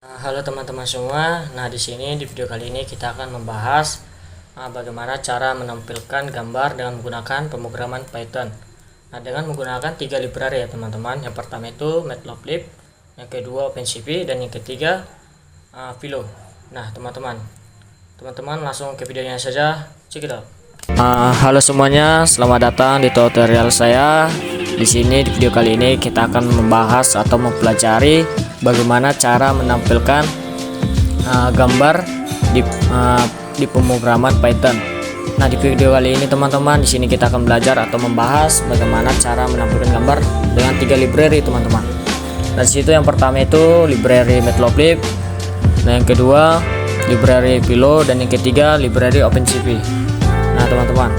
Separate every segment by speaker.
Speaker 1: Halo teman-teman semua. Nah, di sini di video kali ini kita akan membahas bagaimana cara menampilkan gambar dengan menggunakan pemrograman Python. Nah, dengan menggunakan 3 library ya teman-teman. Yang pertama itu Matplotlib, yang kedua OpenCV, dan yang ketiga Philo. Nah, teman-teman langsung ke videonya saja. Check it out. Halo semuanya, selamat datang di tutorial saya. Di sini di video kali ini kita akan membahas atau mempelajari bagaimana cara menampilkan gambar di pemrograman Python. Nah, di video kali ini teman-teman, di sini kita akan belajar atau membahas bagaimana cara menampilkan gambar dengan 3 library teman-teman. Nah, di situ yang pertama itu library Matplotlib, nah yang kedua library Philo, dan yang ketiga library OpenCV. Nah, teman-teman,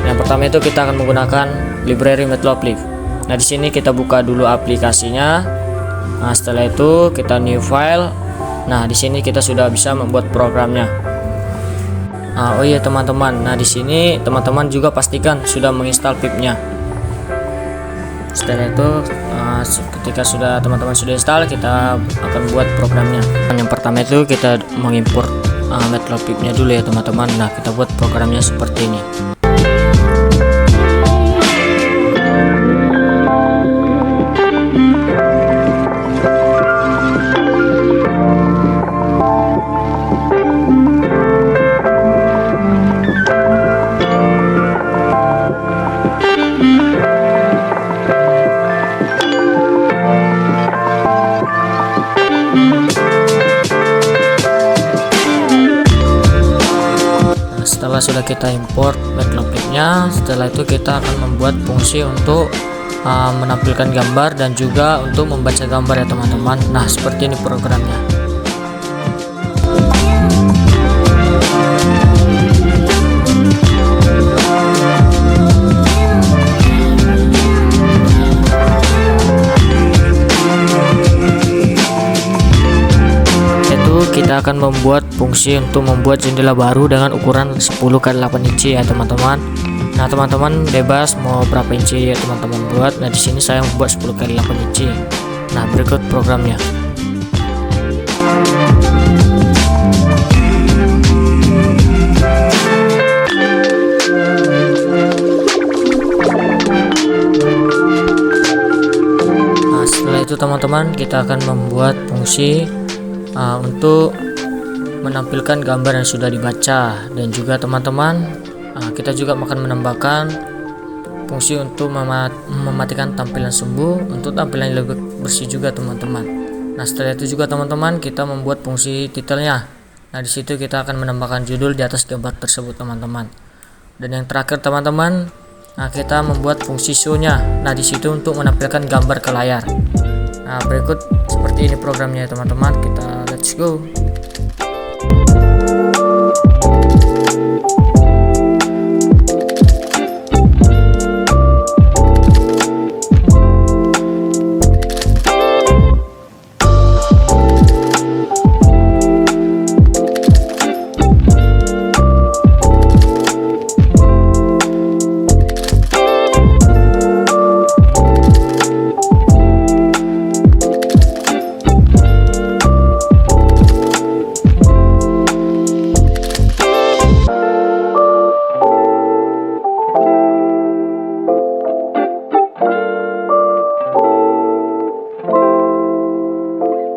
Speaker 1: yang pertama itu kita akan menggunakan library Matplotlib. Nah, di sini kita buka dulu aplikasinya. Nah, setelah itu kita new file. Nah, di sini kita sudah bisa membuat programnya. Oh iya teman-teman, nah di sini teman-teman juga pastikan sudah menginstal pipnya. Setelah itu ketika teman-teman sudah install, kita akan buat programnya. Yang pertama itu kita mengimport Matplotlibnya dulu ya teman-teman. Nah, kita buat programnya seperti ini. Setelah sudah kita import Matplotlibnya, setelah itu kita akan membuat fungsi untuk menampilkan gambar dan juga untuk membaca gambar ya teman-teman. Nah, seperti ini programnya. Kita akan membuat fungsi untuk membuat jendela baru dengan ukuran 10x8 inci ya teman-teman. Nah, teman-teman bebas mau berapa inci ya teman-teman buat. Nah, di sini saya membuat 10x8 inci. Nah, berikut programnya. Nah, setelah itu teman-teman kita akan membuat fungsi untuk menampilkan gambar yang sudah dibaca, dan juga teman-teman kita juga akan menambahkan fungsi untuk mematikan tampilan sumbu untuk tampilan yang lebih bersih juga teman-teman. Nah, setelah itu juga teman-teman kita membuat fungsi titelnya. Nah, di situ kita akan menambahkan judul di atas gambar tersebut teman-teman. Dan yang terakhir teman-teman, kita membuat fungsi show-nya. Nah, di situ untuk menampilkan gambar ke layar. Nah, berikut seperti ini programnya ya teman-teman. Kita let's go.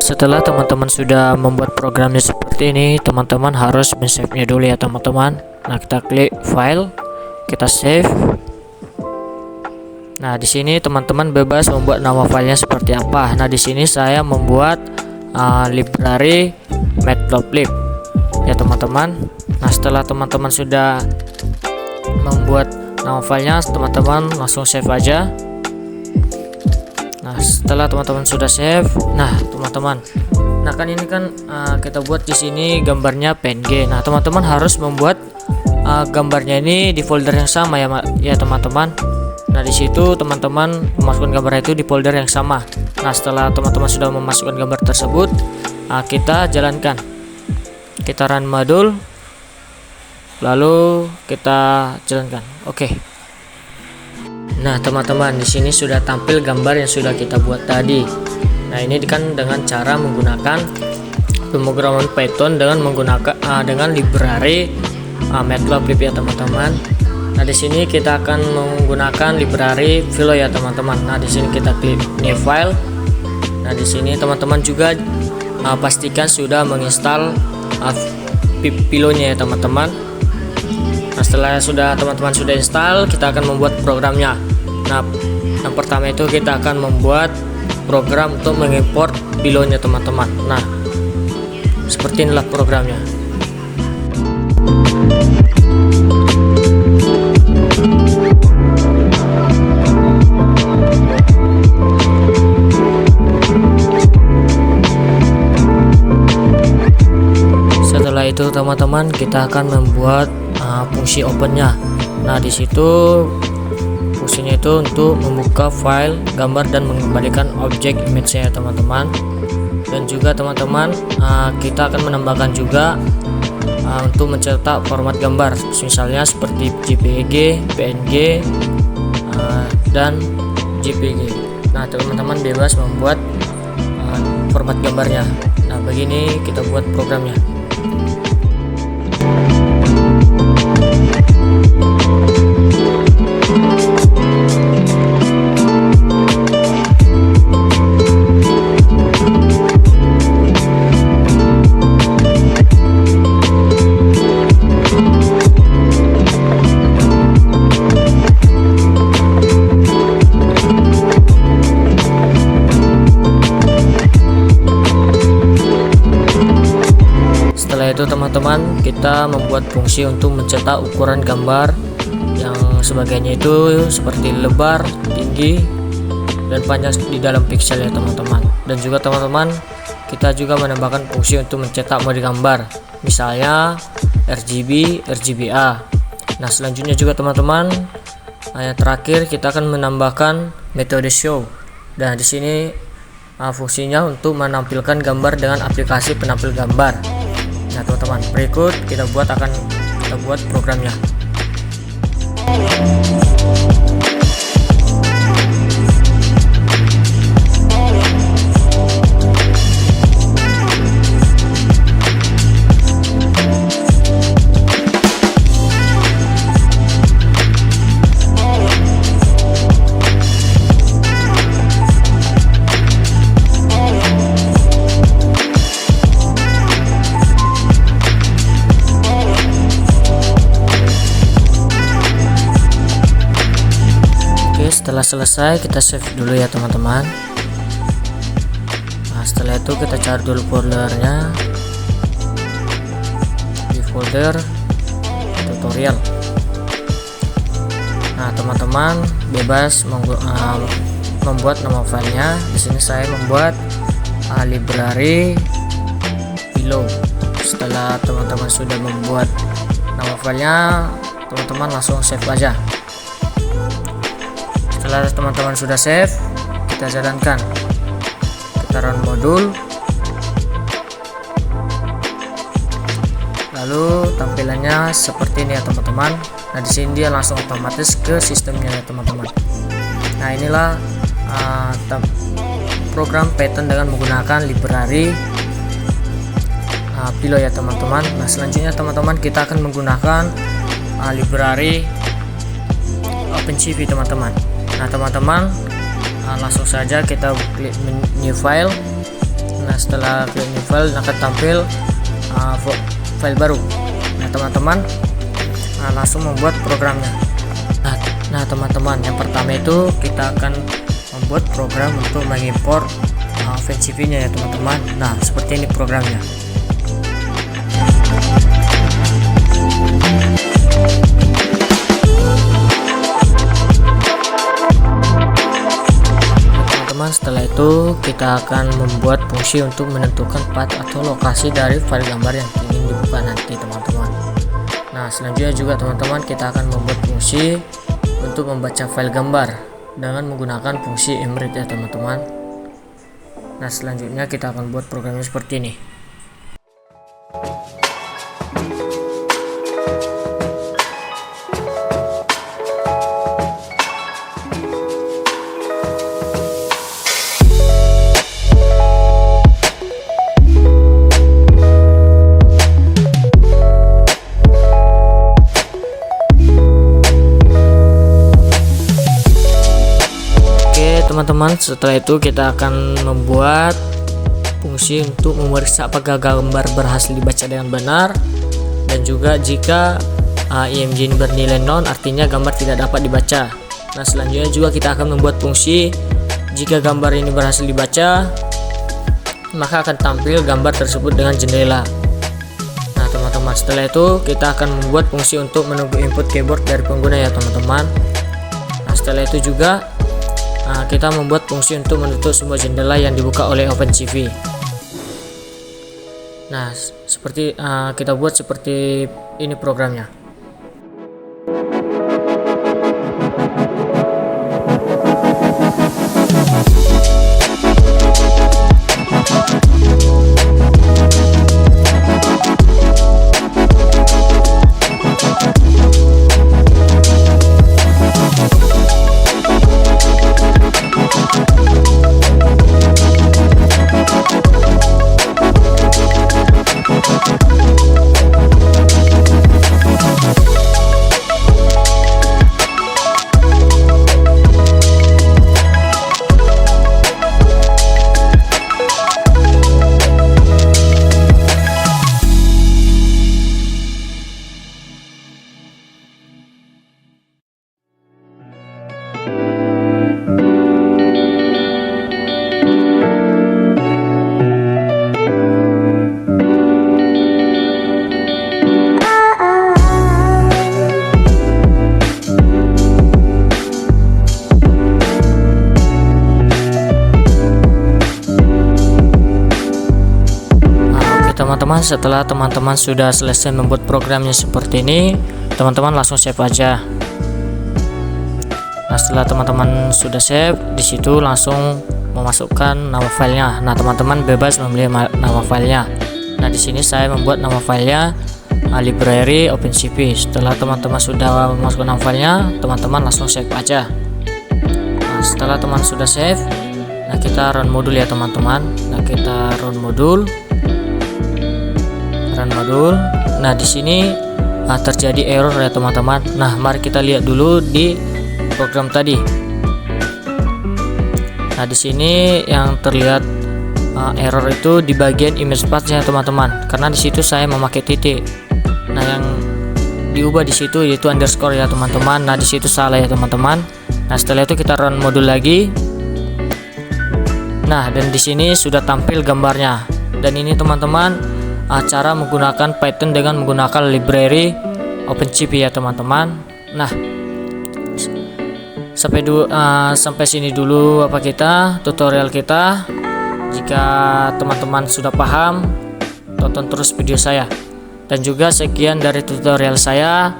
Speaker 1: Setelah teman-teman sudah membuat programnya seperti ini, teman-teman harus men-save-nya dulu ya teman-teman. Nah, kita klik file, kita save. Nah, di sini teman-teman bebas membuat nama filenya seperti apa. Nah, di sini saya membuat library Matplotlib ya teman-teman. Nah, setelah teman-teman sudah membuat nama filenya, teman-teman langsung save aja. Nah, setelah teman-teman sudah save, nah teman-teman, nah kan ini kan kita buat di sini gambarnya PNG. Nah, teman-teman harus membuat gambarnya ini di folder yang sama ya teman-teman. Nah, di situ teman-teman memasukkan gambar itu di folder yang sama. Nah, setelah teman-teman sudah memasukkan gambar tersebut, kita jalankan, kita run modul, lalu kita jalankan. Oke. Nah, teman-teman, di sini sudah tampil gambar yang sudah kita buat tadi. Nah, ini kan dengan cara menggunakan pemrograman Python dengan menggunakan dengan library Matplotlib ya teman-teman. Nah di sini kita akan menggunakan library Philo ya teman-teman. Nah di sini kita klik new file. Nah di sini teman-teman juga pastikan sudah menginstal Philo-nya ya teman-teman. Nah setelah teman-teman sudah install, kita akan membuat programnya. Nah yang pertama itu kita akan membuat program untuk mengimport Philo-nya teman-teman. Nah seperti inilah programnya. Setelah itu teman-teman kita akan membuat fungsi opennya. Nah di situ fungsinya itu untuk membuka file gambar dan mengembalikan objek image-nya ya teman-teman. Dan juga teman-teman kita akan menambahkan juga untuk mencetak format gambar, misalnya seperti JPG, PNG, dan JPG. Nah teman-teman bebas membuat format gambarnya. Nah begini kita buat programnya. Itu teman-teman kita membuat fungsi untuk mencetak ukuran gambar yang sebagainya itu seperti lebar, tinggi, dan panjang di dalam pixel ya teman-teman. Dan juga teman-teman kita juga menambahkan fungsi untuk mencetak mode gambar, misalnya RGB, RGBA. Nah selanjutnya juga teman-teman yang terakhir kita akan menambahkan metode show. Dan di sini fungsinya untuk menampilkan gambar dengan aplikasi penampil gambar. Nah teman-teman, berikut kita buat programnya. Setelah selesai kita save dulu ya teman-teman. Nah setelah itu kita cari dulu foldernya, di folder tutorial. Nah teman-teman bebas membuat nama filenya. Di sini saya membuat library Philo. Setelah teman-teman sudah membuat nama filenya, teman-teman langsung save aja. Setelah teman-teman sudah save, kita jalankan, kita run modul, lalu tampilannya seperti ini ya teman-teman. Nah di sini dia langsung otomatis ke sistemnya ya teman-teman. Nah inilah program Python dengan menggunakan library Philo ya teman-teman. Nah selanjutnya teman-teman kita akan menggunakan library OpenCV teman-teman. Nah teman-teman langsung saja kita klik new file. Nah setelah klik new file akan tampil file baru. Nah teman-teman langsung membuat programnya. Nah teman-teman yang pertama itu kita akan membuat program untuk mengimport OpenCV nya ya teman-teman. Nah seperti ini programnya. Setelah itu kita akan membuat fungsi untuk menentukan path atau lokasi dari file gambar yang ingin dibuka nanti teman-teman. Nah selanjutnya juga teman-teman kita akan membuat fungsi untuk membaca file gambar dengan menggunakan fungsi mread ya teman-teman. Nah selanjutnya kita akan buat programnya seperti ini. teman-teman, setelah itu kita akan membuat fungsi untuk memeriksa apakah gambar berhasil dibaca dengan benar, dan juga jika IMG ini bernilai non, artinya gambar tidak dapat dibaca. Nah, selanjutnya juga kita akan membuat fungsi jika gambar ini berhasil dibaca, maka akan tampil gambar tersebut dengan jendela. Nah teman-teman, setelah itu kita akan membuat fungsi untuk menunggu input keyboard dari pengguna ya teman-teman. Nah setelah itu juga kita membuat fungsi untuk menutup semua jendela yang dibuka oleh OpenCV. Nah seperti kita buat seperti ini programnya. Teman-teman, setelah teman-teman sudah selesai membuat programnya seperti ini, teman-teman langsung save aja. Nah setelah teman-teman sudah save, di situ langsung memasukkan nama filenya. Nah teman-teman bebas memilih nama filenya. Nah di sini saya membuat nama filenya library OpenCV. Setelah teman-teman sudah memasukkan nama filenya, teman-teman langsung save aja. Nah setelah teman sudah save, nah kita run modul ya teman-teman. Nah kita run modul. Nah di sini terjadi error ya teman-teman. Nah mari kita lihat dulu di program tadi. Nah di sini yang terlihat error itu di bagian image path-nya teman-teman, karena di situ saya memakai titik. Nah yang diubah di situ yaitu underscore ya teman-teman. Nah di situ salah ya teman-teman. Nah setelah itu kita run modul lagi. Nah dan di sini sudah tampil gambarnya. Dan ini teman-teman cara menggunakan Python dengan menggunakan library OpenCV ya teman-teman. Nah sampai sini dulu tutorial kita. Jika teman-teman sudah paham, tonton terus video saya. Dan juga sekian dari tutorial saya.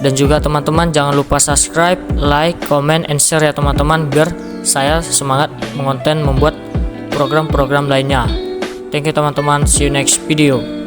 Speaker 1: Dan juga teman-teman jangan lupa subscribe, like, comment, and share ya teman-teman, biar saya semangat membuat program-program lainnya. Thank you teman-teman, see you next video.